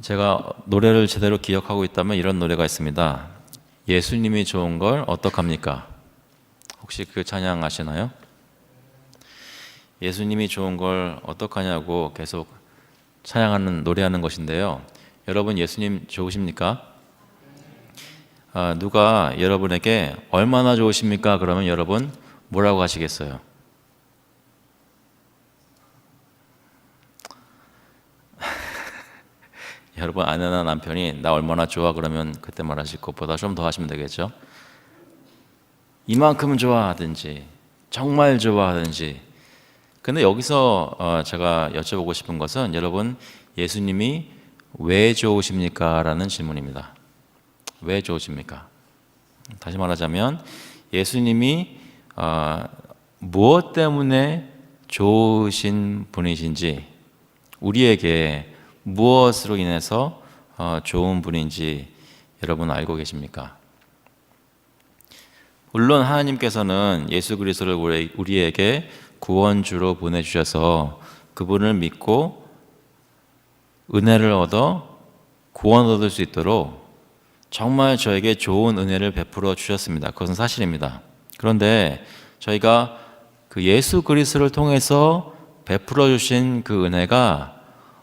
제가 노래를 제대로 기억하고 있다면 이런 노래가 있습니다. 예수님이 좋은 걸 어떡합니까? 혹시 그 찬양 아시나요? 예수님이 좋은 걸 어떡하냐고 계속 찬양하는 노래하는 것인데요. 여러분 예수님 좋으십니까? 누가 여러분에게 얼마나 좋으십니까? 그러면 여러분 뭐라고 하시겠어요? 여러분 아내나 남편이 나 얼마나 좋아 그러면 그때 말하실 것보다 좀 더 하시면 되겠죠. 이만큼 좋아하든지 정말 좋아하든지. 근데 여기서 제가 여쭤보고 싶은 것은 여러분 예수님이 왜 좋으십니까? 라는 질문입니다. 왜 좋으십니까? 다시 말하자면 예수님이 무엇 때문에 좋으신 분이신지, 우리에게 무엇으로 인해서 좋은 분인지 여러분 알고 계십니까? 물론 하나님께서는 예수 그리스도를 우리에게 구원주로 보내주셔서 그분을 믿고 은혜를 얻어 구원 얻을 수 있도록 정말 저에게 좋은 은혜를 베풀어 주셨습니다. 그것은 사실입니다. 그런데 저희가 그 예수 그리스도를 통해서 베풀어 주신 그 은혜가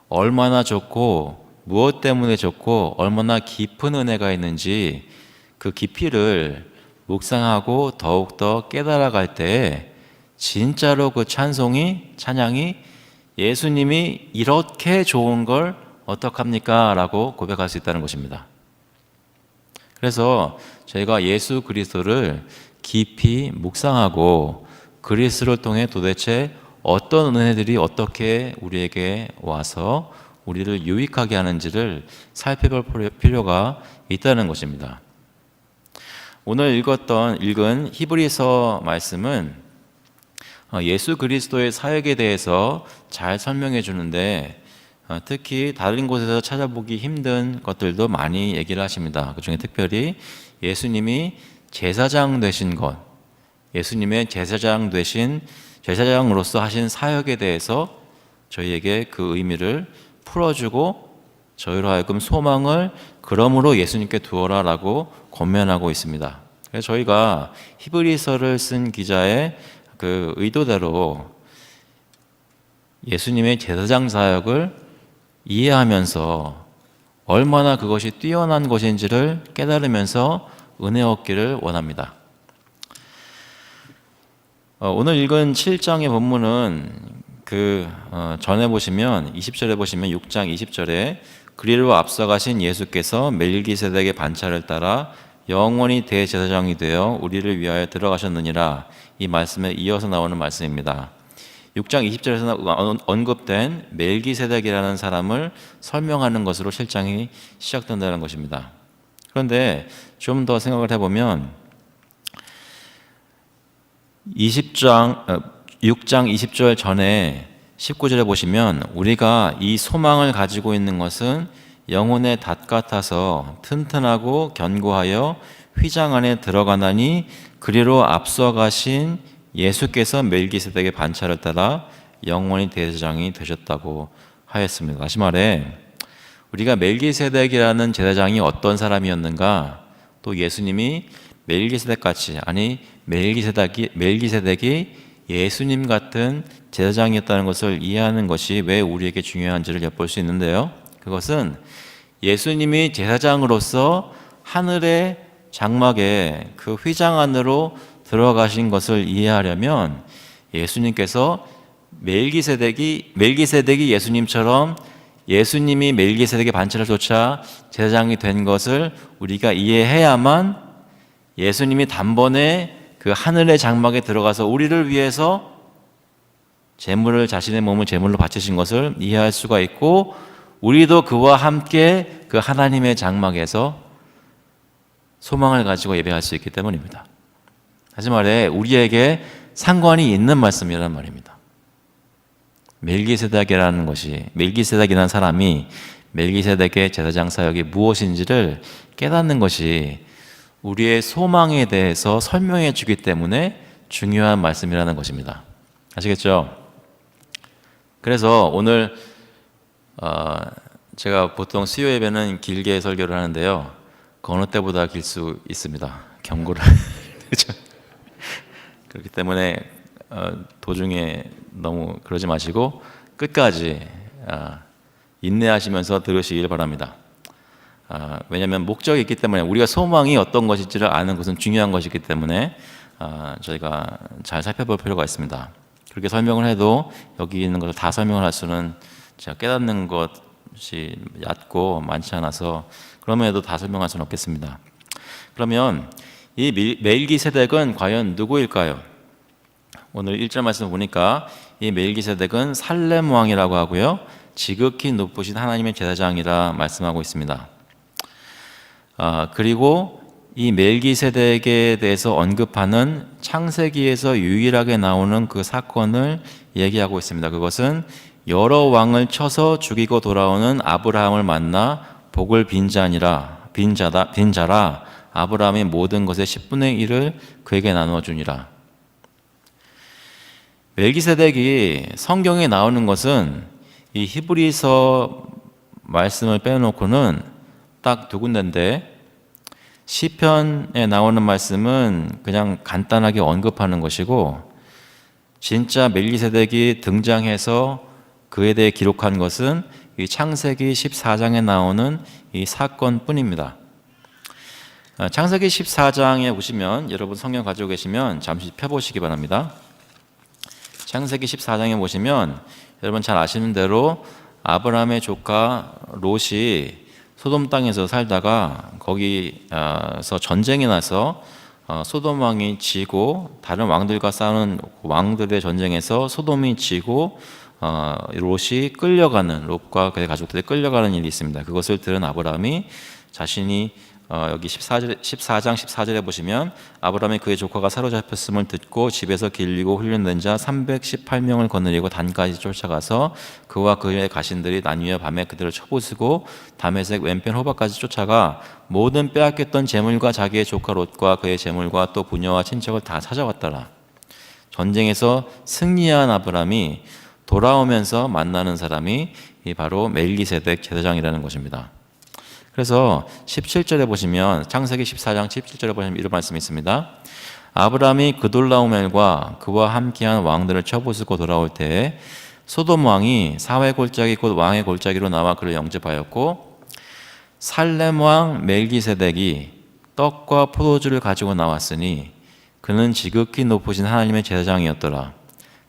얼마나 좋고 무엇 때문에 좋고 얼마나 깊은 은혜가 있는지 그 깊이를 묵상하고 더욱더 깨달아갈 때에 진짜로 그 찬양이 예수님이 이렇게 좋은 걸 어떡합니까? 라고 고백할 수 있다는 것입니다. 그래서 저희가 예수 그리스도를 깊이 묵상하고 그리스도를 통해 도대체 어떤 은혜들이 어떻게 우리에게 와서 우리를 유익하게 하는지를 살펴볼 필요가 있다는 것입니다. 오늘 읽은 히브리서 말씀은 예수 그리스도의 사역에 대해서 잘 설명해 주는데 특히 다른 곳에서 찾아보기 힘든 것들도 많이 얘기를 하십니다. 그 중에 특별히 예수님이 제사장 되신 것, 예수님의 제사장으로서 하신 사역에 대해서 저희에게 그 의미를 풀어주고 저희로 하여금 소망을 그러므로 예수님께 두어라라고 권면하고 있습니다. 그래서 저희가 히브리서를 쓴 기자의 그 의도대로 예수님의 제사장 사역을 이해하면서 얼마나 그것이 뛰어난 것인지를 깨달으면서 은혜 얻기를 원합니다. 오늘 읽은 7장의 본문은 전에 보시면 20절에 보시면 6장 20절에 그리로 앞서가신 예수께서 멜기세덱의 반차를 따라 영원히 대제사장이 되어 우리를 위하여 들어가셨느니라, 이 말씀에 이어서 나오는 말씀입니다. 6장 20절에서 언급된 멜기세덱이라는 사람을 설명하는 것으로 7장이 시작된다는 것입니다. 그런데 좀 더 생각을 해보면 6장 20절 전에 19절에 보시면 우리가 이 소망을 가지고 있는 것은 영혼의 닷 같아서 튼튼하고 견고하여 휘장 안에 들어가나니 그리로 앞서가신 예수께서 멜기세덱의 반차를 따라 영원히 대제사장이 되셨다고 하였습니다. 다시 말해 우리가 멜기세덱이라는 제사장이 어떤 사람이었는가, 또 예수님이 멜기세덱같이, 아니 멜기세덱이 예수님 같은 제사장이었다는 것을 이해하는 것이 왜 우리에게 중요한지를 엿볼 수 있는데요. 그것은 예수님이 제사장으로서 하늘의 장막에 그 휘장 안으로 들어가신 것을 이해하려면 예수님께서 멜기세덱이 예수님처럼 예수님이 멜기세덱의 반차를 쫓아 제사장이 된 것을 우리가 이해해야만 예수님이 단번에 그 하늘의 장막에 들어가서 우리를 위해서 자신의 몸을 제물로 바치신 것을 이해할 수가 있고, 우리도 그와 함께 그 하나님의 장막에서 소망을 가지고 예배할 수 있기 때문입니다. 다시 말해 우리에게 상관이 있는 말씀이란 말입니다. 멜기세덱이라는 사람이 멜기세덱의 제사장 사역이 무엇인지를 깨닫는 것이 우리의 소망에 대해서 설명해 주기 때문에 중요한 말씀이라는 것입니다. 아시겠죠? 그래서 오늘 제가 보통 수요 예배는 길게 설교를 하는데요. 그 어느 때보다 길 수 있습니다. 경고를. 그렇죠? 그렇기 때문에 도중에 너무 그러지 마시고 끝까지 인내하시면서 들으시길 바랍니다. 왜냐하면 목적이 있기 때문에, 우리가 소망이 어떤 것인지를 아는 것은 중요한 것이기 때문에 저희가 잘 살펴볼 필요가 있습니다. 그렇게 설명을 해도 여기 있는 것을 다 설명을 할 수는 제가 깨닫는 것이 얕고 많지 않아서 그럼에도 다 설명할 수는 없겠습니다. 그러면 이 멜기세덱은 과연 누구일까요? 오늘 1절 말씀 보니까 이 멜기세덱은 살렘 왕이라고 하고요, 지극히 높으신 하나님의 제사장이라 말씀하고 있습니다. 그리고 이 멜기세덱에 대해서 언급하는 창세기에서 유일하게 나오는 그 사건을 얘기하고 있습니다. 그것은 여러 왕을 쳐서 죽이고 돌아오는 아브라함을 만나 복을 빈 자라 아브라함이 모든 것의 10분의 1을 그에게 나누어 주니라. 멜기세덱이 성경에 나오는 것은 이 히브리서 말씀을 빼놓고는 딱 두 군데인데, 시편에 나오는 말씀은 그냥 간단하게 언급하는 것이고, 진짜 멜기세덱이 등장해서 그에 대해 기록한 것은 이 창세기 14장에 나오는 이 사건뿐입니다. 창세기 14장에 보시면, 여러분 성경 가지고 계시면 잠시 펴보시기 바랍니다. 창세기 14장에 보시면 여러분 잘 아시는 대로 아브라함의 조카 롯이 소돔 땅에서 살다가 거기서 전쟁이 나서 소돔 왕이 지고, 다른 왕들과 싸우는 왕들의 전쟁에서 소돔이 지고 롯과 그의 가족들이 끌려가는 일이 있습니다. 그것을 들은 아브라함이 자신이 여기 14장 14절에 보시면 아브라함이 그의 조카가 사로잡혔음을 듣고 집에서 길리고 훈련된 자 318명을 거느리고 단까지 쫓아가서 그와 그의 가신들이 난위와 밤에 그들을 쳐부수고 다메섹 왼편 호박까지 쫓아가 모든 빼앗겼던 재물과 자기의 조카 롯과 그의 재물과 또 부녀와 친척을 다 찾아왔더라. 전쟁에서 승리한 아브라함이 돌아오면서 만나는 사람이 바로 멜기세덱 제사장이라는 것입니다. 그래서 17절에 보시면, 창세기 14장 17절에 보시면 이런 말씀이 있습니다. 아브라함이 그돌라오멜과 그와 함께한 왕들을 쳐부수고 돌아올 때에 소돔 왕이 사회 골짜기 곧 왕의 골짜기로 나와 그를 영접하였고, 살렘 왕 멜기세덱이 떡과 포도주를 가지고 나왔으니 그는 지극히 높으신 하나님의 제사장이었더라.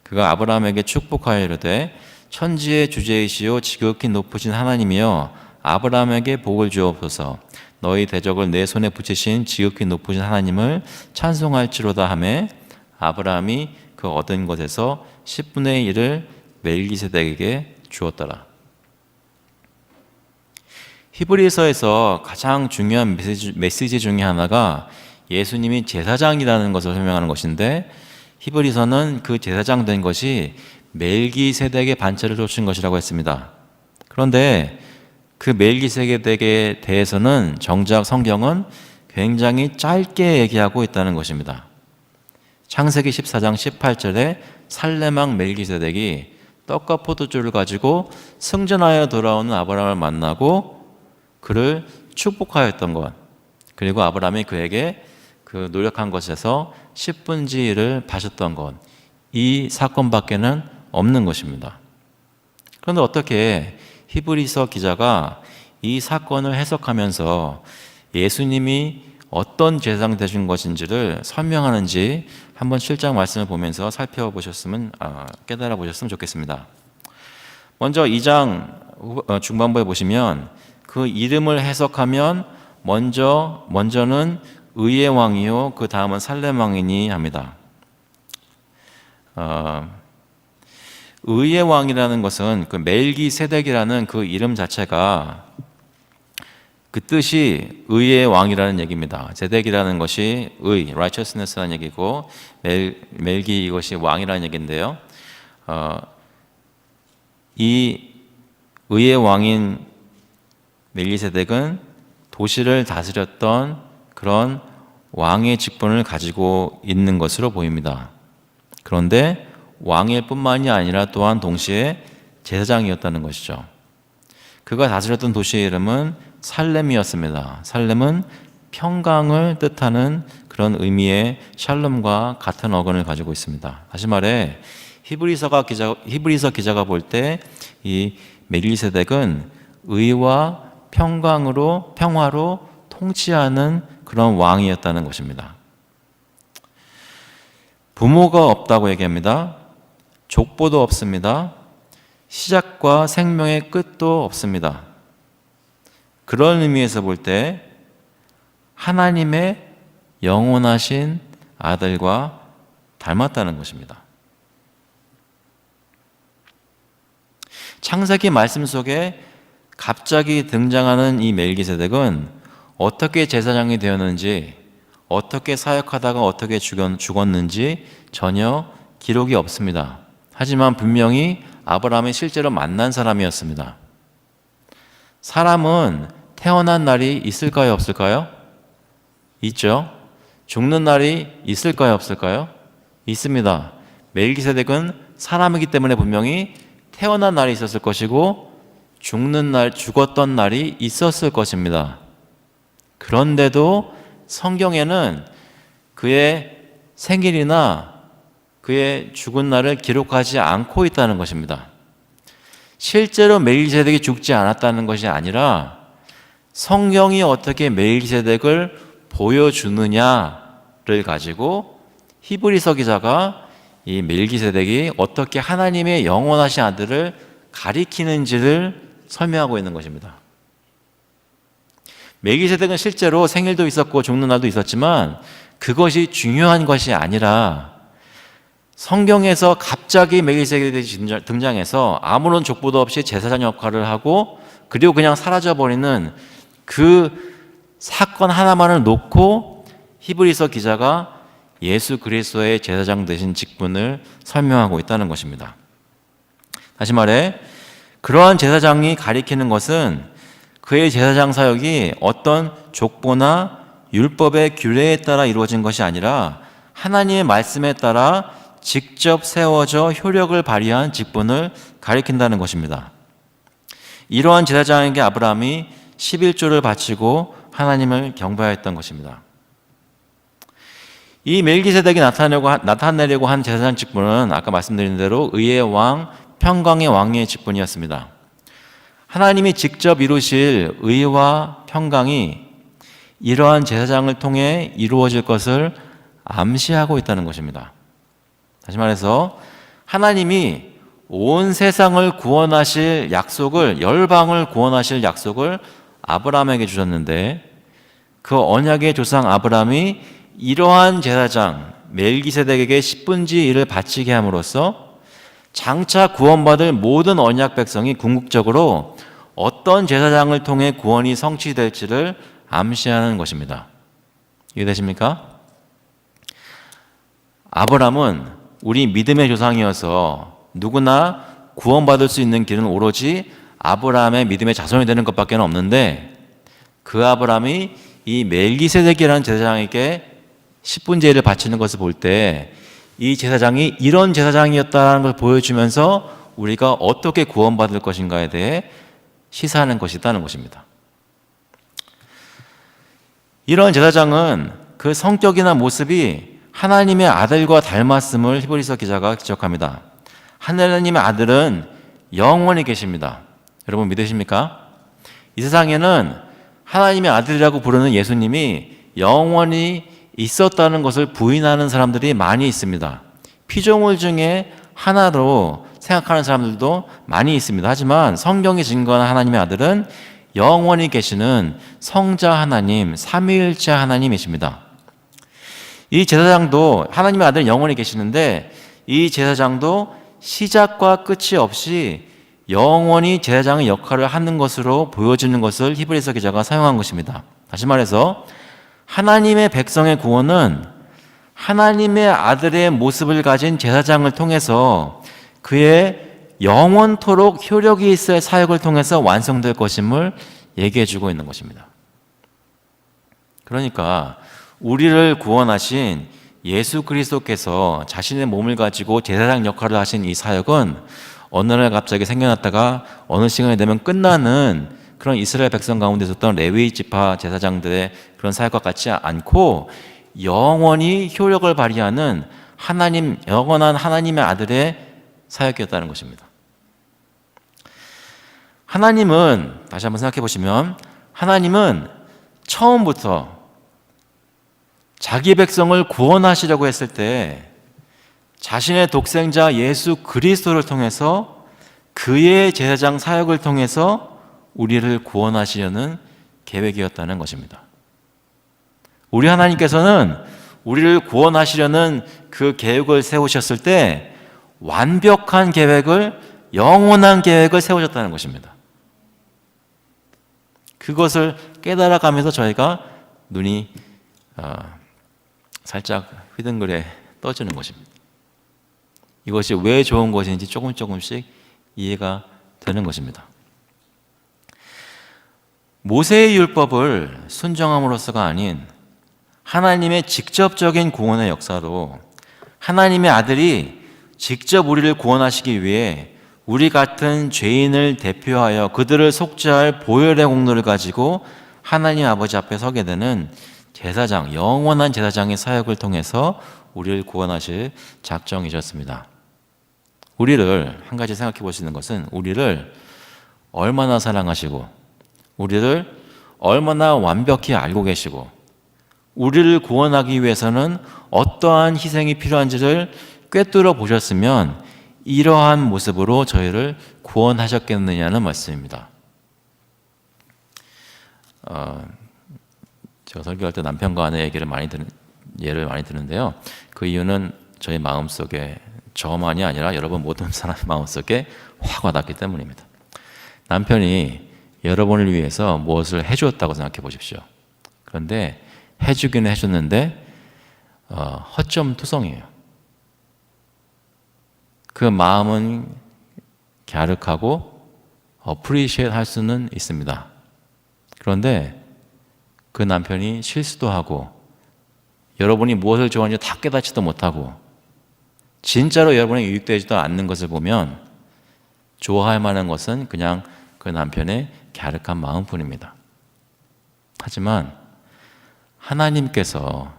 그가 아브라함에게 축복하여 이르되 천지의 주제이시오 지극히 높으신 하나님이여 아브라함에게 복을 주옵소서. 너희 대적을 내 손에 붙이신 지극히 높으신 하나님을 찬송할지로다 하매 아브라함이 그 얻은 것에서 10분의 1을 멜기세덱에게 주었더라. 히브리서에서 가장 중요한 메시지 중에 하나가 예수님이 제사장이라는 것을 설명하는 것인데, 히브리서는 그 제사장 된 것이 멜기세덱의 반차를 쫓은 것이라고 했습니다. 그런데 그 멜기세덱에 대해서는 정작 성경은 굉장히 짧게 얘기하고 있다는 것입니다. 창세기 14장 18절에 살렘 왕 멜기세덱이 떡과 포도주를 가지고 승전하여 돌아오는 아브라함을 만나고 그를 축복하였던 것, 그리고 아브라함이 그에게 그 노력한 것에서 10분의 1을 바쳤던 것, 이 사건밖에는 없는 것입니다. 그런데 어떻게 히브리서 기자가 이 사건을 해석하면서 예수님이 어떤 제사장 되신 것인지를 설명하는지 한번 7장 말씀을 보면서 살펴보셨으면, 깨달아 보셨으면 좋겠습니다. 먼저 2장 중반부에 보시면 그 이름을 해석하면 먼저는 의의 왕이요 그 다음은 살렘 왕이니 합니다. 의의 왕이라는 것은 그 멜기세덱이라는 그 이름 자체가 그 뜻이 의의 왕이라는 얘기입니다. 제덱이라는 것이 의, righteousness라는 얘기고, 멜기 이것이 왕이라는 얘기인데요. 이 의의 왕인 멜기세덱은 도시를 다스렸던 그런 왕의 직분을 가지고 있는 것으로 보입니다. 그런데 왕일 뿐만이 아니라 또한 동시에 제사장이었다는 것이죠. 그가 다스렸던 도시의 이름은 살렘이었습니다. 살렘은 평강을 뜻하는 그런 의미의 샬롬과 같은 어근을 가지고 있습니다. 다시 말해 히브리서 기자가 볼 때 이 멜기세덱은 의와 평화로 통치하는 그런 왕이었다는 것입니다. 부모가 없다고 얘기합니다. 족보도 없습니다. 시작과 생명의 끝도 없습니다. 그런 의미에서 볼 때 하나님의 영원하신 아들과 닮았다는 것입니다. 창세기 말씀 속에 갑자기 등장하는 이 멜기세덱은 어떻게 제사장이 되었는지, 어떻게 사역하다가 어떻게 죽었는지 전혀 기록이 없습니다. 하지만 분명히 아브라함이 실제로 만난 사람이었습니다. 사람은 태어난 날이 있을까요, 없을까요? 있죠. 죽는 날이 있을까요, 없을까요? 있습니다. 멜기세덱은 사람이기 때문에 분명히 태어난 날이 있었을 것이고 죽었던 날이 있었을 것입니다. 그런데도 성경에는 그의 생일이나 그의 죽은 날을 기록하지 않고 있다는 것입니다. 실제로 멜기세덱이 죽지 않았다는 것이 아니라 성경이 어떻게 멜기세덱을 보여주느냐를 가지고 히브리서 기자가 이 멜기세덱이 어떻게 하나님의 영원하신 아들을 가리키는지를 설명하고 있는 것입니다. 멜기세덱은 실제로 생일도 있었고 죽는 날도 있었지만 그것이 중요한 것이 아니라 성경에서 갑자기 멜기세덱이 등장해서 아무런 족보도 없이 제사장 역할을 하고 그리고 그냥 사라져버리는 그 사건 하나만을 놓고 히브리서 기자가 예수 그리스도의 제사장 되신 직분을 설명하고 있다는 것입니다. 다시 말해 그러한 제사장이 가리키는 것은 그의 제사장 사역이 어떤 족보나 율법의 규례에 따라 이루어진 것이 아니라 하나님의 말씀에 따라 직접 세워져 효력을 발휘한 직분을 가리킨다는 것입니다. 이러한 제사장에게 아브라함이 11조를 바치고 하나님을 경배하였던 것입니다. 이 멜기세덱이 나타내려고 한 제사장 직분은 아까 말씀드린 대로 의의 왕, 평강의 왕의 직분이었습니다. 하나님이 직접 이루실 의와 평강이 이러한 제사장을 통해 이루어질 것을 암시하고 있다는 것입니다. 다시 말해서 하나님이 온 세상을 구원하실 약속을, 열방을 구원하실 약속을 아브라함에게 주셨는데 그 언약의 조상 아브라함이 이러한 제사장 멜기세덱에게 10분지 1을 바치게 함으로써 장차 구원받을 모든 언약 백성이 궁극적으로 어떤 제사장을 통해 구원이 성취될지를 암시하는 것입니다. 이해되십니까? 아브라함은 우리 믿음의 조상이어서 누구나 구원받을 수 있는 길은 오로지 아브라함의 믿음의 자손이 되는 것밖에 없는데 그 아브라함이 이 멜기세덱이라는 제사장에게 10분의 1을 바치는 것을 볼 때 이 제사장이 이런 제사장이었다는 걸 보여주면서 우리가 어떻게 구원받을 것인가에 대해 시사하는 것이 있다는 것입니다. 이런 제사장은 그 성격이나 모습이 하나님의 아들과 닮았음을 히브리서 기자가 지적합니다. 하나님의 아들은 영원히 계십니다. 여러분 믿으십니까? 이 세상에는 하나님의 아들이라고 부르는 예수님이 영원히 있었다는 것을 부인하는 사람들이 많이 있습니다. 피조물 중에 하나로 생각하는 사람들도 많이 있습니다. 하지만 성경이 증거하는 하나님의 아들은 영원히 계시는 성자 하나님, 삼위일체 하나님이십니다. 이 제사장도 하나님의 아들은 영원히 계시는데 이 제사장도 시작과 끝이 없이 영원히 제사장의 역할을 하는 것으로 보여지는 것을 히브리서 기자가 사용한 것입니다. 다시 말해서 하나님의 백성의 구원은 하나님의 아들의 모습을 가진 제사장을 통해서 그의 영원토록 효력이 있을 사역을 통해서 완성될 것임을 얘기해 주고 있는 것입니다. 그러니까 우리를 구원하신 예수 그리스도께서 자신의 몸을 가지고 제사장 역할을 하신 이 사역은 어느 날 갑자기 생겨났다가 어느 시간이 되면 끝나는 그런 이스라엘 백성 가운데 있었던 레위 지파 제사장들의 그런 사역과 같지 않고 영원히 효력을 발휘하는 하나님, 영원한 하나님의 아들의 사역이었다는 것입니다. 하나님은, 다시 한번 생각해 보시면, 하나님은 처음부터 자기 백성을 구원하시려고 했을 때 자신의 독생자 예수 그리스도를 통해서 그의 제사장 사역을 통해서 우리를 구원하시려는 계획이었다는 것입니다. 우리 하나님께서는 우리를 구원하시려는 그 계획을 세우셨을 때 완벽한 계획을, 영원한 계획을 세우셨다는 것입니다. 그것을 깨달아가면서 저희가 눈이 살짝 휘둥그레 떠지는 것입니다. 이것이 왜 좋은 것인지 조금씩 이해가 되는 것입니다. 모세의 율법을 순종함으로써가 아닌 하나님의 직접적인 구원의 역사로 하나님의 아들이 직접 우리를 구원하시기 위해 우리 같은 죄인을 대표하여 그들을 속죄할 보혈의 공로를 가지고 하나님 아버지 앞에 서게 되는 제사장, 영원한 제사장의 사역을 통해서 우리를 구원하실 작정이셨습니다. 우리를 한 가지 생각해 볼 수 있는 것은 우리를 얼마나 사랑하시고 우리를 얼마나 완벽히 알고 계시고 우리를 구원하기 위해서는 어떠한 희생이 필요한지를 꿰뚫어 보셨으면 이러한 모습으로 저희를 구원하셨겠느냐는 말씀입니다. 제가 설교할 때 남편과 아내 예를 많이 드는데요. 그 이유는 저희 마음속에 저만이 아니라 여러분 모든 사람 마음속에 화가 났기 때문입니다. 남편이 여러분을 위해서 무엇을 해주었다고 생각해 보십시오. 그런데 해주기는 해줬는데 허점투성이에요. 그 마음은 갸륵하고 appreciate 할 수는 있습니다. 그런데 그 남편이 실수도 하고 여러분이 무엇을 좋아하는지 다 깨닫지도 못하고 진짜로 여러분에게 유익되지도 않는 것을 보면 좋아할 만한 것은 그냥 그 남편의 갸륵한 마음뿐입니다. 하지만 하나님께서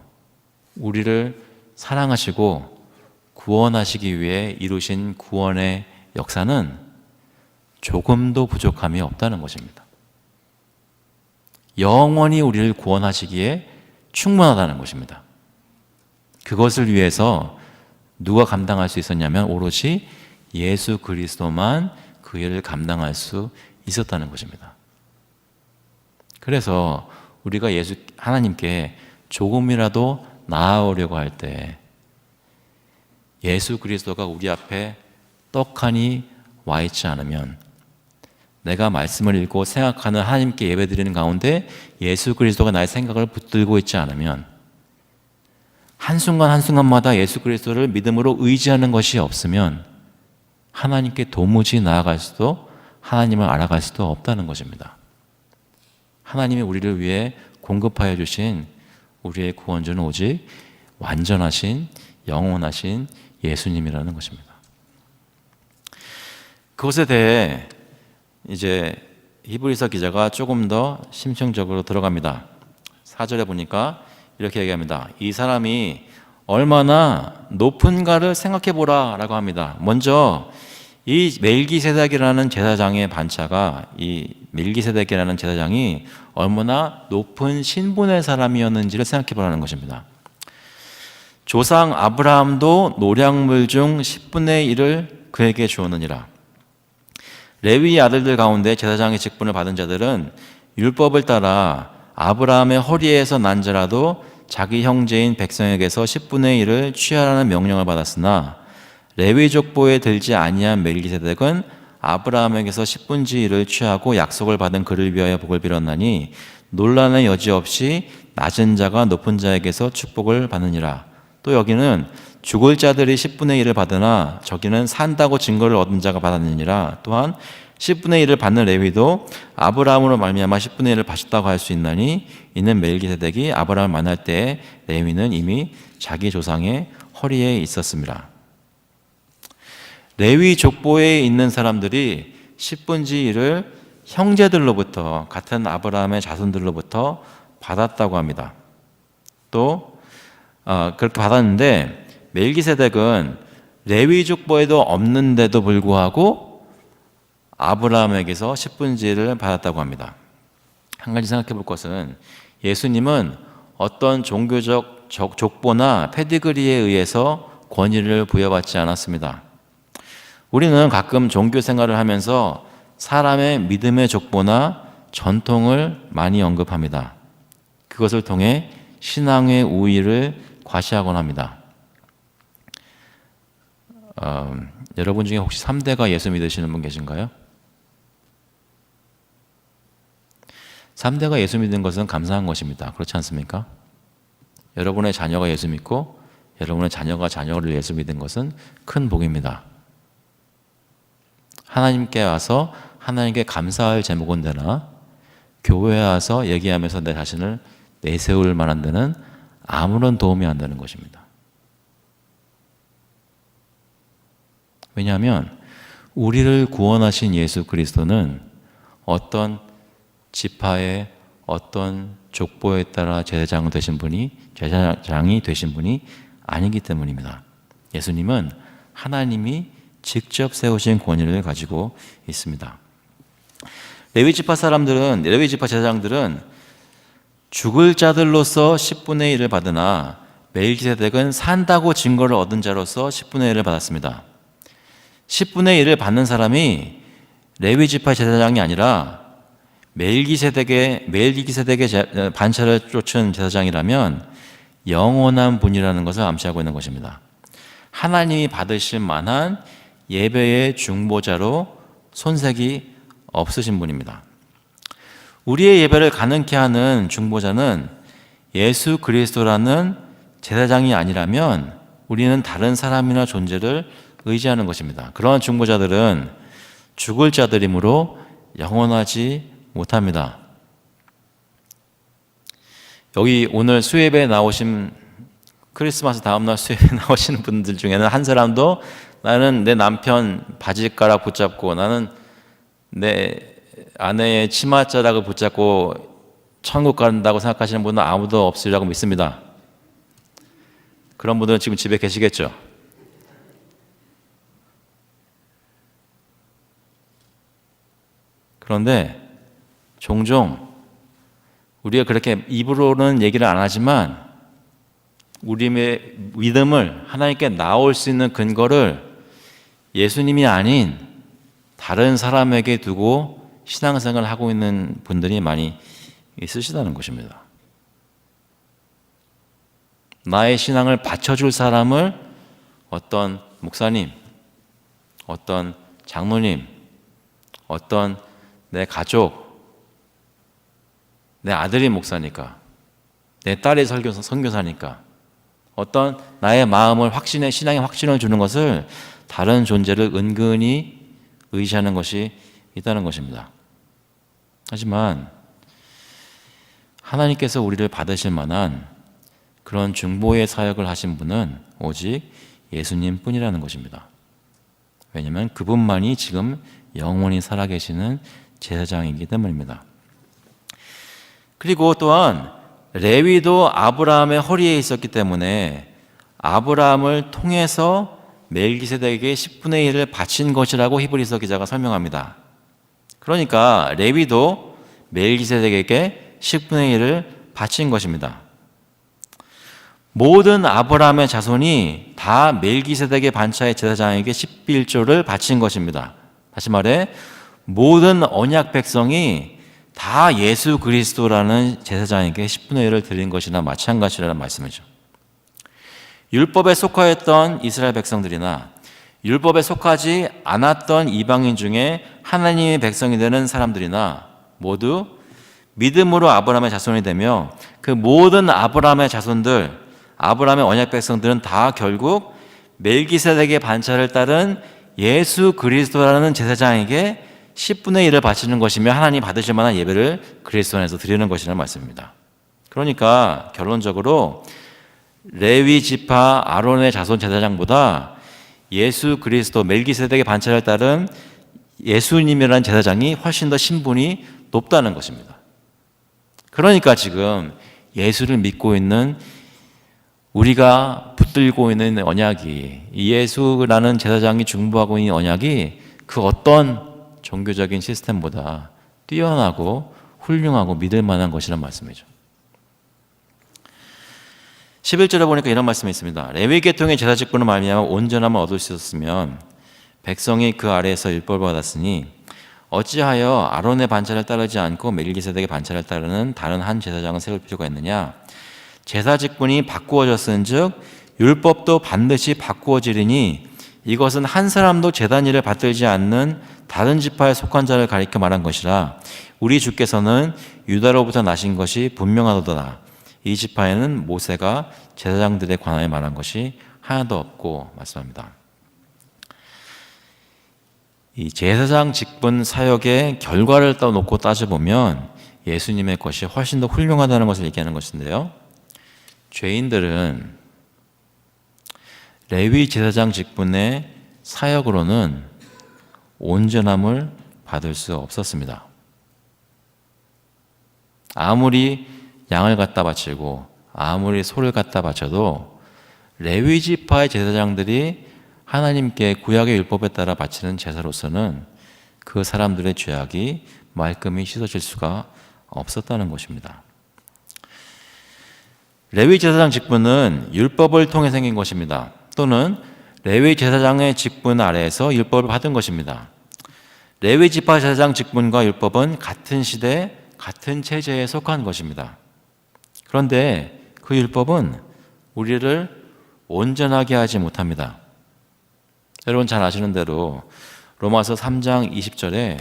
우리를 사랑하시고 구원하시기 위해 이루신 구원의 역사는 조금도 부족함이 없다는 것입니다. 영원히 우리를 구원하시기에 충분하다는 것입니다. 그것을 위해서 누가 감당할 수 있었냐면 오롯이 예수 그리스도만 그 일을 감당할 수 있었다는 것입니다. 그래서 우리가 하나님께 조금이라도 나아오려고 할 때 예수 그리스도가 우리 앞에 떡하니 와 있지 않으면 내가 말씀을 읽고 생각하는 하나님께 예배드리는 가운데 예수 그리스도가 나의 생각을 붙들고 있지 않으면 한순간 한순간마다 예수 그리스도를 믿음으로 의지하는 것이 없으면 하나님께 도무지 나아갈 수도 하나님을 알아갈 수도 없다는 것입니다. 하나님이 우리를 위해 공급하여 주신 우리의 구원주는 오직 완전하신 영원하신 예수님이라는 것입니다. 그것에 대해 이제 히브리서 기자가 조금 더 심층적으로 들어갑니다. 4절에 보니까 이렇게 얘기합니다. 이 사람이 얼마나 높은가를 생각해 보라 라고 합니다. 먼저 이 멜기세덱이라는 제사장의 반차가 이 멜기세덱이라는 제사장이 얼마나 높은 신분의 사람이었는지를 생각해 보라는 것입니다. 조상 아브라함도 노량물 중 10분의 1을 그에게 주었느니라. 레위 아들들 가운데 제사장의 직분을 받은 자들은 율법을 따라 아브라함의 허리에서 난 자라도 자기 형제인 백성에게서 10분의 1을 취하라는 명령을 받았으나 레위 족보에 들지 아니한 멜기세덱은 아브라함에게서 10분의 1을 취하고 약속을 받은 그를 위하여 복을 빌었나니 논란의 여지 없이 낮은 자가 높은 자에게서 축복을 받느니라. 또 여기는 죽을 자들이 10분의 1을 받으나 저기는 산다고 증거를 얻은 자가 받았느니라. 또한 10분의 1을 받는 레위도 아브라함으로 말미암아 10분의 1을 받았다고 할 수 있나니 이는 멜기세덱이 아브라함을 만날 때에 레위는 이미 자기 조상의 허리에 있었습니다. 레위 족보에 있는 사람들이 10분지 1을 형제들로부터, 같은 아브라함의 자손들로부터 받았다고 합니다. 또 그렇게 받았는데 멜기세덱은 레위 족보에도 없는데도 불구하고 아브라함에게서 10분지 1을 받았다고 합니다. 한 가지 생각해 볼 것은, 예수님은 어떤 종교적 족보나 페디그리에 의해서 권위를 부여받지 않았습니다. 우리는 가끔 종교 생활을 하면서 사람의 믿음의 족보나 전통을 많이 언급합니다. 그것을 통해 신앙의 우위를 과시하곤 합니다. 여러분 중에 혹시 3대가 예수 믿으시는 분 계신가요? 3대가 예수 믿는 것은 감사한 것입니다. 그렇지 않습니까? 여러분의 자녀가 예수 믿고 여러분의 자녀가 자녀를 예수 믿는 것은 큰 복입니다. 하나님께 와서 하나님께 감사할 제목은 되나 교회에 와서 얘기하면서 내 자신을 내세울 만한 데는 아무런 도움이 안 되는 것입니다. 왜냐하면 우리를 구원하신 예수 그리스도는 어떤 지파의 어떤 족보에 따라 제사장이 되신 분이 아니기 때문입니다. 예수님은 하나님이 직접 세우신 권위를 가지고 있습니다. 레위 지파 제사장들은 죽을 자들로서 10분의 1을 받으나 멜기세덱은 산다고 증거를 얻은 자로서 10분의 1을 받았습니다. 10분의 1을 받는 사람이 레위 지파 제사장이 아니라 멜기세덱의 반차를 쫓은 제사장이라면 영원한 분이라는 것을 암시하고 있는 것입니다. 하나님이 받으실 만한 예배의 중보자로 손색이 없으신 분입니다. 우리의 예배를 가능케 하는 중보자는 예수 그리스도라는 제사장이 아니라면 우리는 다른 사람이나 존재를 의지하는 것입니다. 그러한 중보자들은 죽을 자들이므로 영원하지 못합니다. 여기 오늘 수예배에 나오신, 크리스마스 다음날 수예배에 나오시는 분들 중에는 한 사람도 나는 내 남편 바지가락 붙잡고, 나는 내 아내의 치맛자락을 붙잡고 천국 간다고 생각하시는 분은 아무도 없으리라고 믿습니다. 그런 분들은 지금 집에 계시겠죠? 그런데 종종 우리가 그렇게 입으로는 얘기를 안 하지만 우리의 믿음을 하나님께 나올 수 있는 근거를 예수님이 아닌 다른 사람에게 두고 신앙생활을 하고 있는 분들이 많이 있으시다는 것입니다. 나의 신앙을 받쳐줄 사람을 어떤 목사님, 어떤 장로님, 어떤 내 가족, 내 아들이 목사니까, 내 딸이 선교사니까, 어떤 나의 마음을 신앙의 확신을 주는 것을 다른 존재를 은근히 의지하는 것이 있다는 것입니다. 하지만 하나님께서 우리를 받으실 만한 그런 중보의 사역을 하신 분은 오직 예수님 뿐이라는 것입니다. 왜냐하면 그분만이 지금 영원히 살아계시는 제사장이기 때문입니다. 그리고 또한 레위도 아브라함의 허리에 있었기 때문에 아브라함을 통해서 멜기세덱에게 10분의 1을 바친 것이라고 히브리서 기자가 설명합니다. 그러니까 레위도 멜기세덱에게 10분의 1을 바친 것입니다. 모든 아브라함의 자손이 다 멜기세덱의 반차의 제사장에게 11조를 바친 것입니다. 다시 말해 모든 언약 백성이 다 예수 그리스도라는 제사장에게 10분의 1을 드린 것이나 마찬가지라는 말씀이죠. 율법에 속하였던 이스라엘 백성들이나 율법에 속하지 않았던 이방인 중에 하나님의 백성이 되는 사람들이나 모두 믿음으로 아브라함의 자손이 되며 그 모든 아브라함의 자손들, 아브라함의 언약 백성들은 다 결국 멜기세덱의 반차를 따른 예수 그리스도라는 제사장에게 10분의 1을 바치는 것이며 하나님 받으실 만한 예배를 그리스도 안에서 드리는 것이라는 말씀입니다. 그러니까 결론적으로 레위 지파 아론의 자손 제사장보다 예수 그리스도 멜기세덱의 반차를 따른 예수님이라는 제사장이 훨씬 더 신분이 높다는 것입니다. 그러니까 지금 예수를 믿고 있는 우리가 붙들고 있는 언약이, 이 예수라는 제사장이 중보하고 있는 언약이 그 어떤 종교적인 시스템보다 뛰어나고 훌륭하고 믿을 만한 것이란 말씀이죠. 11절에 보니까 이런 말씀이 있습니다. 레위 계통의 제사 직분을 말미암아 온전함을 얻을 수 있었으면 백성이 그 아래에서 율법을 받았으니 어찌하여 아론의 반차를 따르지 않고 멜기세덱의 반차를 따르는 다른 한 제사장을 세울 필요가 있느냐? 제사 직분이 바꾸어졌은즉 율법도 반드시 바꾸어지리니 이것은 한 사람도 제단 일을 받들지 않는 다른 지파에 속한 자를 가리켜 말한 것이라. 우리 주께서는 유다로부터 나신 것이 분명하도다. 이 지파에는 모세가 제사장들에 관하여 말한 것이 하나도 없고 말씀합니다. 이 제사장 직분 사역의 결과를 놓고 따져보면 예수님의 것이 훨씬 더 훌륭하다는 것을 얘기하는 것인데요. 죄인들은 레위 제사장 직분의 사역으로는 온전함을 받을 수 없었습니다. 아무리 양을 갖다 바치고 아무리 소를 갖다 바쳐도 레위 지파의 제사장들이 하나님께 구약의 율법에 따라 바치는 제사로서는 그 사람들의 죄악이 말끔히 씻어질 수가 없었다는 것입니다. 레위 제사장 직분은 율법을 통해 생긴 것입니다. 또는 레위 제사장의 직분 아래에서 율법을 받은 것입니다. 레위 지파 제사장 직분과 율법은 같은 시대, 같은 체제에 속한 것입니다. 그런데 그 율법은 우리를 온전하게 하지 못합니다. 여러분 잘 아시는 대로 로마서 3장 20절에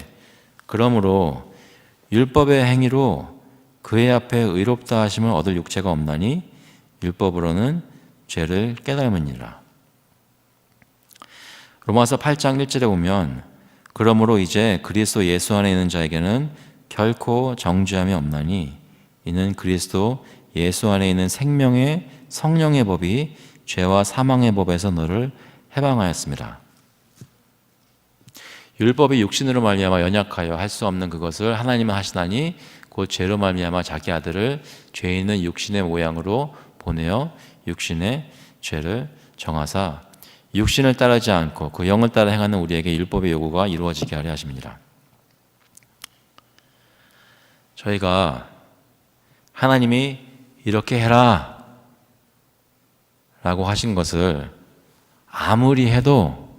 그러므로 율법의 행위로 그의 앞에 의롭다 하심을 얻을 육체가 없나니 율법으로는 죄를 깨달음이니라. 로마서 8장 1절에 보면 그러므로 이제 그리스도 예수 안에 있는 자에게는 결코 정죄함이 없나니 이는 그리스도 예수 안에 있는 생명의 성령의 법이 죄와 사망의 법에서 너를 해방하였습니다. 율법이 육신으로 말미암아 연약하여 할 수 없는 그것을 하나님은 하시나니 곧 죄로 말미암아 자기 아들을 죄 있는 육신의 모양으로 보내어 육신의 죄를 정하사 육신을 따르지 않고 그 영을 따라 행하는 우리에게 율법의 요구가 이루어지게 하려 하십니다. 저희가 하나님이 이렇게 해라 라고 하신 것을 아무리 해도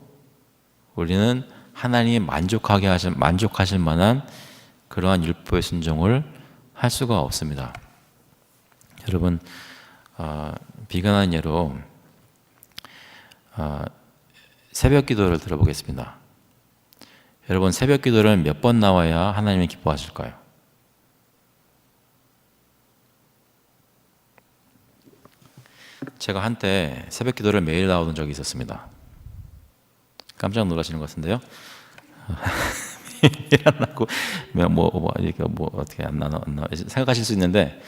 우리는 하나님이 만족하실 만한 그러한 율법의 순종을 할 수가 없습니다. 여러분, 비근한 예로 새벽 기도를 들어보겠습니다. 여러분, 새벽 기도를 몇 번 나와야 하나님이 기뻐하실까요? 제가 한때 새벽 기도를 매일 나오던 적이 있었습니다. 깜짝 놀라시는 것 같은데요. 매일 안 나고 뭐 어떻게 안 나나 생각하실 수 있는데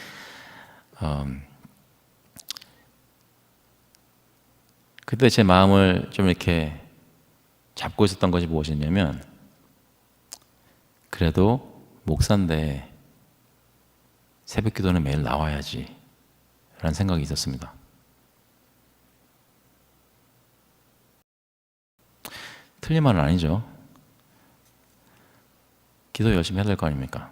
그때 제 마음을 좀 이렇게 잡고 있었던 것이 무엇이냐면 그래도 목사인데 새벽 기도는 매일 나와야지 라는 생각이 있었습니다. 틀린 말은 아니죠. 기도 열심히 해야 될 거 아닙니까?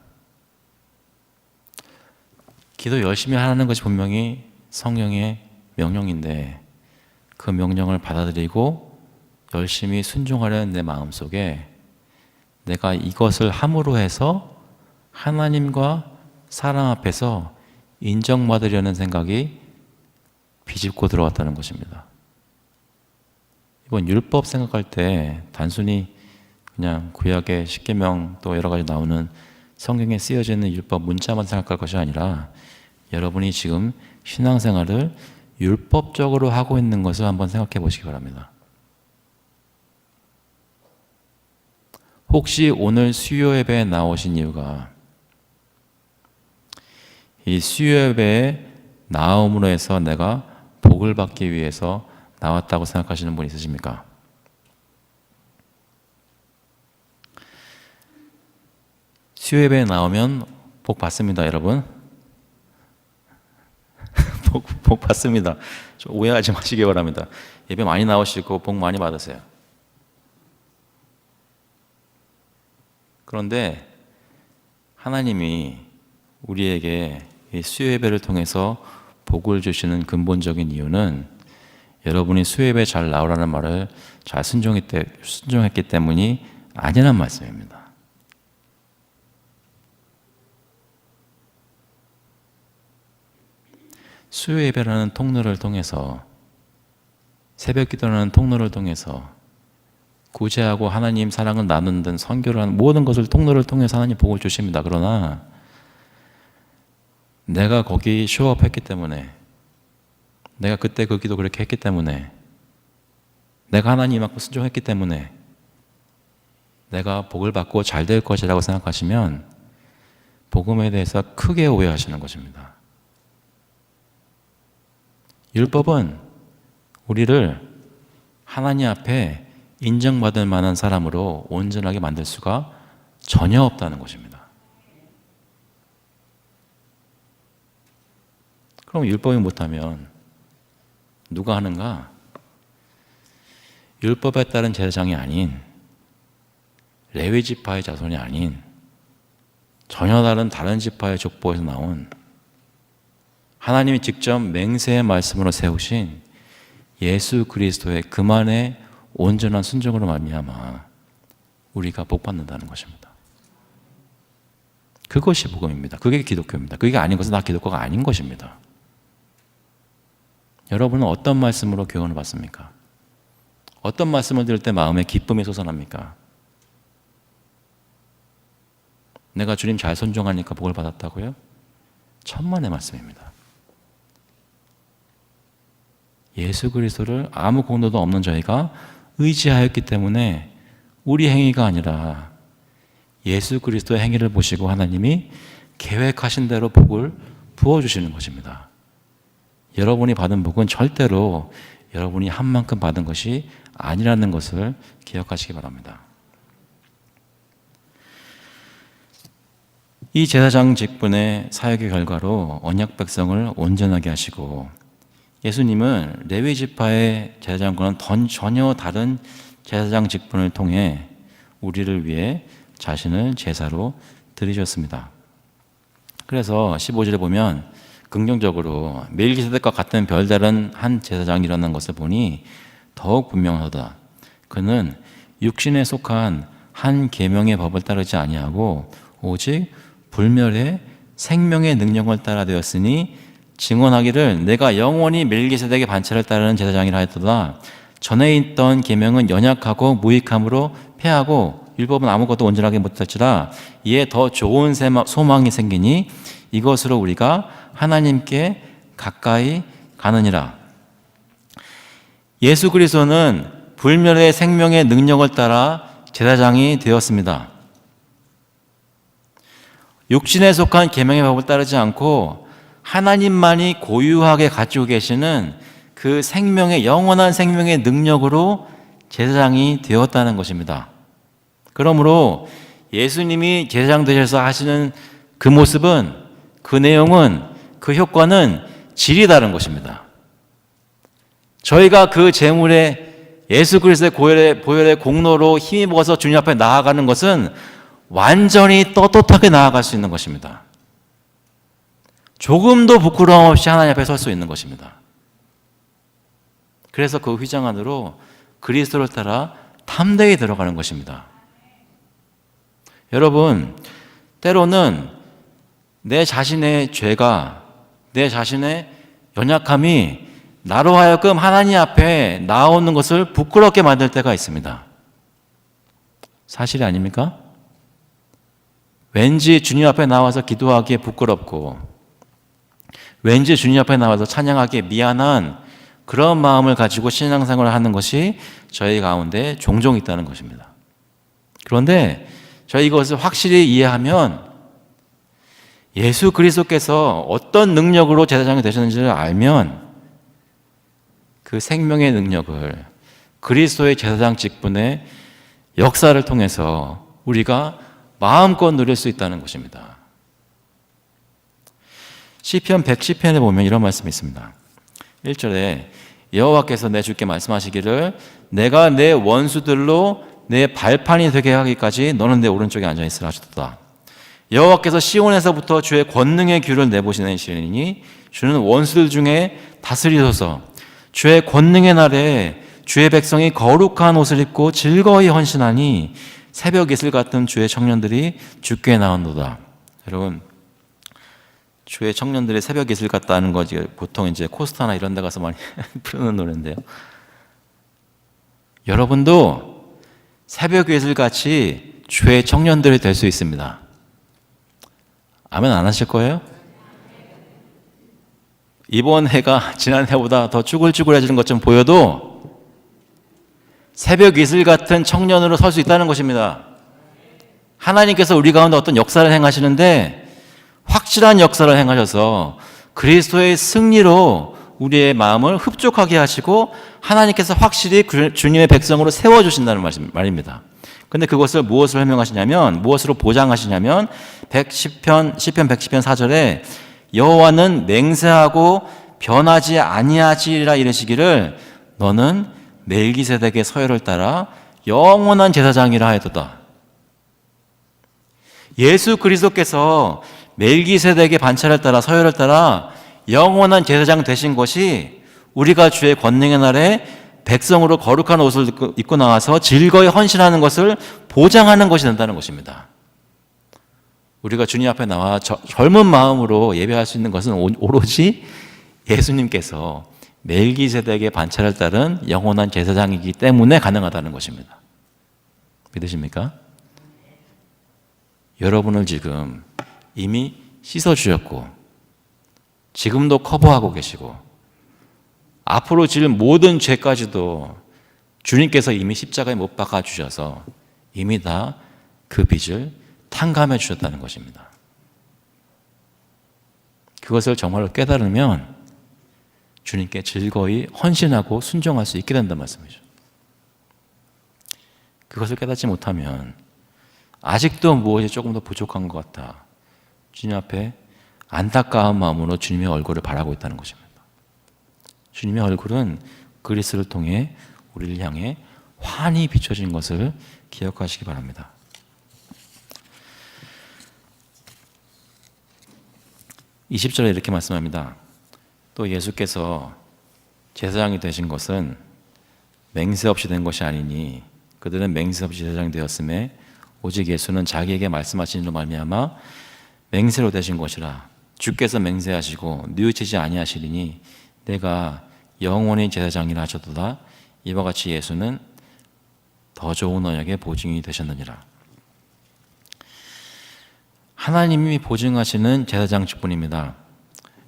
기도 열심히 하는 것이 분명히 성령의 명령인데 그 명령을 받아들이고 열심히 순종하려는 내 마음속에 내가 이것을 함으로 해서 하나님과 사람 앞에서 인정받으려는 생각이 비집고 들어왔다는 것입니다. 이번 율법 생각할 때 단순히 그냥 구약의 십계명 또 여러 가지 나오는 성경에 쓰여져 있는 율법 문자만 생각할 것이 아니라 여러분이 지금 신앙생활을 율법적으로 하고 있는 것을 한번 생각해 보시기 바랍니다. 혹시 오늘 수요 예배에 나오신 이유가 이 수요 예배에 나옴으로 해서 내가 복을 받기 위해서 나왔다고 생각하시는 분 있으십니까? 수요예배에 나오면 복 받습니다, 여러분. 복 받습니다. 오해하지 마시기 바랍니다. 예배 많이 나오시고 복 많이 받으세요. 그런데 하나님이 우리에게 이 수요예배를 통해서 복을 주시는 근본적인 이유는 여러분이 수요예배 잘 나오라는 말을 잘 순종했기 때문이 아니란 말씀입니다. 수요예배라는 통로를 통해서, 새벽기도라는 통로를 통해서, 구제하고 하나님 사랑을 나누는 선교를 하는 모든 것을 통로를 통해서 하나님 복을 주십니다. 그러나 내가 거기 쇼업했기 때문에, 내가 그때 그 기도 그렇게 했기 때문에, 내가 하나님만큼 순종했기 때문에 내가 복을 받고 잘 될 것이라고 생각하시면 복음에 대해서 크게 오해하시는 것입니다. 율법은 우리를 하나님 앞에 인정받을 만한 사람으로 온전하게 만들 수가 전혀 없다는 것입니다. 그럼 율법이 못하면 누가 하는가? 율법에 따른 제사장이 아닌, 레위 지파의 자손이 아닌, 전혀 다른 지파의 족보에서 나온 하나님이 직접 맹세의 말씀으로 세우신 예수 그리스도의 그만의 온전한 순종으로 말미암아 우리가 복받는다는 것입니다. 그것이 복음입니다. 그게 기독교입니다. 그게 아닌 것은 다 기독교가 아닌 것입니다. 여러분은 어떤 말씀으로 교훈을 받습니까? 어떤 말씀을 들을 때 마음에 기쁨이 솟아납니까? 내가 주님 잘 순종하니까 복을 받았다고요? 천만의 말씀입니다. 예수 그리스도를 아무 공로도 없는 저희가 의지하였기 때문에 우리 행위가 아니라 예수 그리스도의 행위를 보시고 하나님이 계획하신 대로 복을 부어주시는 것입니다. 여러분이 받은 복은 절대로 여러분이 한 만큼 받은 것이 아니라는 것을 기억하시기 바랍니다. 이 제사장 직분의 사역의 결과로 언약 백성을 온전하게 하시고, 예수님은 레위 지파의 제사장과는 전혀 다른 제사장 직분을 통해 우리를 위해 자신을 제사로 드리셨습니다. 그래서 15절에 보면 긍정적으로 멜기세덱과 같은 별다른 한 제사장이라는 것을 보니 더욱 분명하다. 그는 육신에 속한 한 계명의 법을 따르지 아니하고 오직 불멸의 생명의 능력을 따라 되었으니 증언하기를 내가 영원히 멜기세덱의 반차를 따르는 제사장이라 했도다. 전에 있던 계명은 연약하고 무익함으로 패하고 율법은 아무것도 온전하게 못할지라 이에 더 좋은 소망이 생기니 이것으로 우리가 하나님께 가까이 가느니라. 예수 그리스도는 불멸의 생명의 능력을 따라 제사장이 되었습니다. 육신에 속한 계명의 법을 따르지 않고 하나님만이 고유하게 가지고 계시는 그 생명의 영원한 생명의 능력으로 제사장이 되었다는 것입니다. 그러므로 예수님이 제사장 되셔서 하시는 그 모습은, 그 내용은, 그 효과는 질이 다른 것입니다. 저희가 그 제물에 예수 그리스도의 보혈의 공로로 힘입어서 주님 앞에 나아가는 것은 완전히 떳떳하게 나아갈 수 있는 것입니다. 조금도 부끄러움 없이 하나님 앞에 설 수 있는 것입니다. 그래서 그 휘장 안으로 그리스도를 따라 탐대히 들어가는 것입니다. 여러분, 때로는 내 자신의 죄가, 내 자신의 연약함이 나로 하여금 하나님 앞에 나오는 것을 부끄럽게 만들 때가 있습니다. 사실이 아닙니까? 왠지 주님 앞에 나와서 기도하기에 부끄럽고, 왠지 주님 앞에 나와서 찬양하기에 미안한 그런 마음을 가지고 신앙생활을 하는 것이 저희 가운데 종종 있다는 것입니다. 그런데 저희 이것을 확실히 이해하면 예수 그리스도께서 어떤 능력으로 제사장이 되셨는지를 알면 그 생명의 능력을 그리스도의 제사장 직분의 역사를 통해서 우리가 마음껏 누릴 수 있다는 것입니다. 시편 110편에 보면 이런 말씀이 있습니다. 1절에 여호와께서 내 주께 말씀하시기를 내가 내 원수들로 내 발판이 되게 하기까지 너는 내 오른쪽에 앉아 있으라 하셨도다. 여호와께서 시온에서부터 주의 권능의 규를 내보시니 주는 원수들 중에 다스리소서. 주의 권능의 날에 주의 백성이 거룩한 옷을 입고 즐거이 헌신하니 새벽 이슬 같은 주의 청년들이 주께 나온도다. 여러분, 주의 청년들의 새벽 이슬 같다는 거지 보통 이제 코스타나 이런 데 가서 많이 부르는 노래인데요. 여러분도 새벽 이슬 같이 주의 청년들이 될 수 있습니다. 아멘 안 하실 거예요? 이번 해가 지난 해보다 더 쭈글쭈글해지는 것처럼 보여도 새벽 이슬 같은 청년으로 설 수 있다는 것입니다. 하나님께서 우리 가운데 어떤 역사를 행하시는데 확실한 역사를 행하셔서 그리스도의 승리로 우리의 마음을 흡족하게 하시고 하나님께서 확실히 주님의 백성으로 세워주신다는 말입니다. 근데 그것을 무엇으로 설명하시냐면, 무엇으로 보장하시냐면 시편 110편 4절에 여호와는 맹세하고 변하지 아니하시리라 이르시기를 너는 멜기세덱의 서열을 따라 영원한 제사장이라 하였도다. 예수 그리스도께서 멜기세덱의 반차를 따라 서열을 따라 영원한 제사장 되신 것이 우리가 주의 권능의 날에 백성으로 거룩한 옷을 입고 나와서 즐거이 헌신하는 것을 보장하는 것이 된다는 것입니다. 우리가 주님 앞에 나와 젊은 마음으로 예배할 수 있는 것은 오로지 예수님께서 멜기세덱의 반차를 따른 영원한 제사장이기 때문에 가능하다는 것입니다. 믿으십니까? 여러분을 지금 이미 씻어주셨고 지금도 커버하고 계시고 앞으로 질 모든 죄까지도 주님께서 이미 십자가에 못 박아 주셔서 이미 다 그 빚을 탕감해 주셨다는 것입니다. 그것을 정말로 깨달으면 주님께 즐거이 헌신하고 순종할 수 있게 된다는 말씀이죠. 그것을 깨닫지 못하면 아직도 무엇이 조금 더 부족한 것 같아 주님 앞에 안타까운 마음으로 주님의 얼굴을 바라고 있다는 것입니다. 주님의 얼굴은 그리스도를 통해 우리를 향해 환히 비춰진 것을 기억하시기 바랍니다. 20절에 이렇게 말씀합니다. 또 예수께서 제사장이 되신 것은 맹세 없이 된 것이 아니니 그들은 맹세 없이 제사장이 되었음에 오직 예수는 자기에게 말씀하신 일로 말미암아 맹세로 되신 것이라. 주께서 맹세하시고 뉘우치지 아니하시리니 내가 영원히 제사장이라 하셨도다. 이와 같이 예수는 더 좋은 언약의 보증이 되셨느니라. 하나님이 보증하시는 제사장 직분입니다.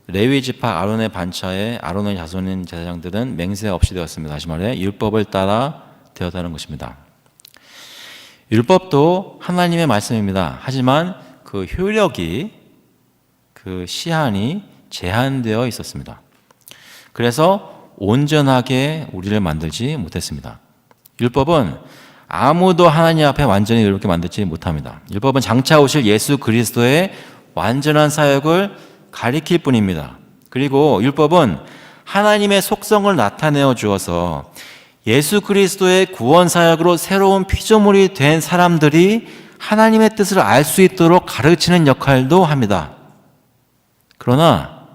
레위 지파 아론의 반차에 아론의 자손인 제사장들은 맹세 없이 되었습니다. 다시 말해 율법을 따라 되었다는 것입니다. 율법도 하나님의 말씀입니다. 하지만 그 효력이 그 시한이 제한되어 있었습니다. 그래서 온전하게 우리를 만들지 못했습니다. 율법은 아무도 하나님 앞에 완전히 의롭게 만들지 못합니다. 율법은 장차 오실 예수 그리스도의 완전한 사역을 가리킬 뿐입니다. 그리고 율법은 하나님의 속성을 나타내어 주어서 예수 그리스도의 구원 사역으로 새로운 피조물이 된 사람들이 하나님의 뜻을 알 수 있도록 가르치는 역할도 합니다. 그러나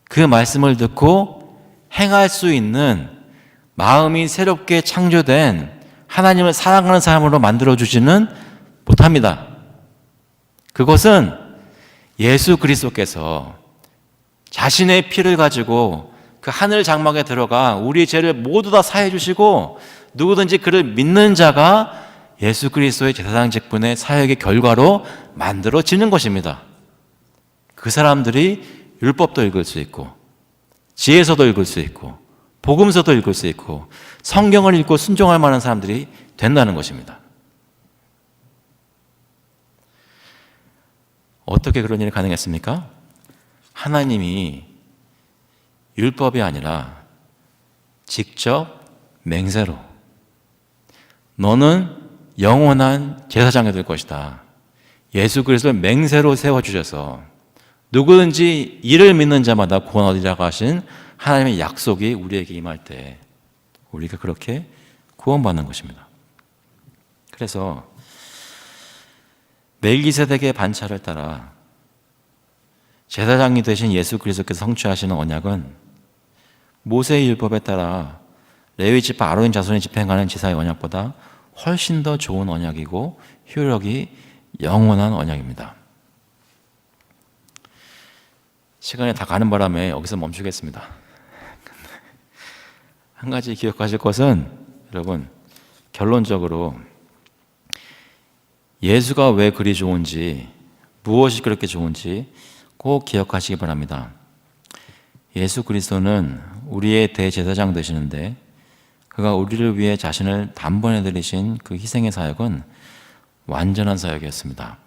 그 말씀을 듣고 행할 수 있는 마음이 새롭게 창조된 하나님을 사랑하는 사람으로 만들어주지는 못합니다. 그것은 예수 그리스도께서 자신의 피를 가지고 그 하늘 장막에 들어가 우리 죄를 모두 다 사해 주시고 누구든지 그를 믿는 자가 예수 그리스도의 제사장 직분의 사역의 결과로 만들어지는 것입니다. 그 사람들이 율법도 읽을 수 있고 지혜서도 읽을 수 있고 복음서도 읽을 수 있고 성경을 읽고 순종할 만한 사람들이 된다는 것입니다. 어떻게 그런 일이 가능했습니까? 하나님이 율법이 아니라 직접 맹세로 너는 영원한 제사장이 될 것이다. 예수 그리스도를 맹세로 세워주셔서 누구든지 이를 믿는 자마다 구원 얻으리라고 하신 하나님의 약속이 우리에게 임할 때 우리가 그렇게 구원받는 것입니다. 그래서 멜기세덱의 반차를 따라 제사장이 되신 예수 그리스도께서 성취하시는 언약은 모세의 율법에 따라 레위 지파 아론의 자손이 집행하는 제사의 언약보다 훨씬 더 좋은 언약이고 효력이 영원한 언약입니다. 시간이 다 가는 바람에 여기서 멈추겠습니다. 한 가지 기억하실 것은 여러분, 결론적으로 예수가 왜 그리 좋은지, 무엇이 그렇게 좋은지 꼭 기억하시기 바랍니다. 예수 그리스도는 우리의 대제사장 되시는데 그가 우리를 위해 자신을 단번에 드리신 그 희생의 사역은 완전한 사역이었습니다.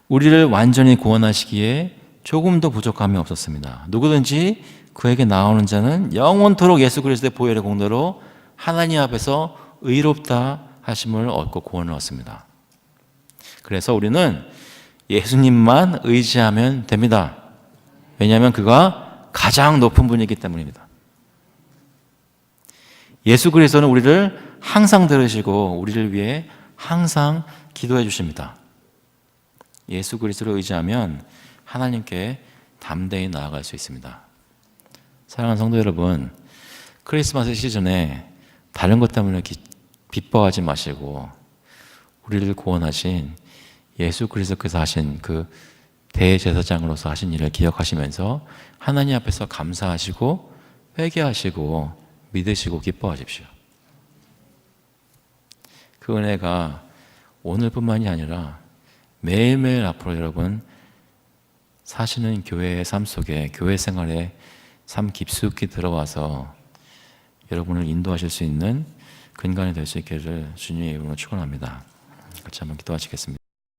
우리를 완전히 구원하시기에 조금도 부족함이 없었습니다. 누구든지 그에게 나오는 자는 영원토록 예수 그리스도의 보혈의 공로로 하나님 앞에서 의롭다 하심을 얻고 구원을 얻습니다. 그래서 우리는 예수님만 의지하면 됩니다. 왜냐하면 그가 가장 높은 분이기 때문입니다. 예수 그리스도는 우리를 항상 들으시고 우리를 위해 항상 기도해 주십니다. 예수 그리스도를 의지하면 하나님께 담대히 나아갈 수 있습니다. 사랑하는 성도 여러분, 크리스마스 시즌에 다른 것 때문에 기뻐하지 마시고 우리를 구원하신 예수 그리스도께서 하신 그 대제사장으로서 하신 일을 기억하시면서 하나님 앞에서 감사하시고 회개하시고 믿으시고 기뻐하십시오. 그 은혜가 오늘뿐만이 아니라 매일매일 앞으로 여러분 사시는 교회의 삶 속에, 교회 생활에 삶 깊숙이 들어와서 여러분을 인도하실 수 있는 근간이 될 수 있기를 주님의 이름으로 축원합니다. 같이 한번 기도하시겠습니다.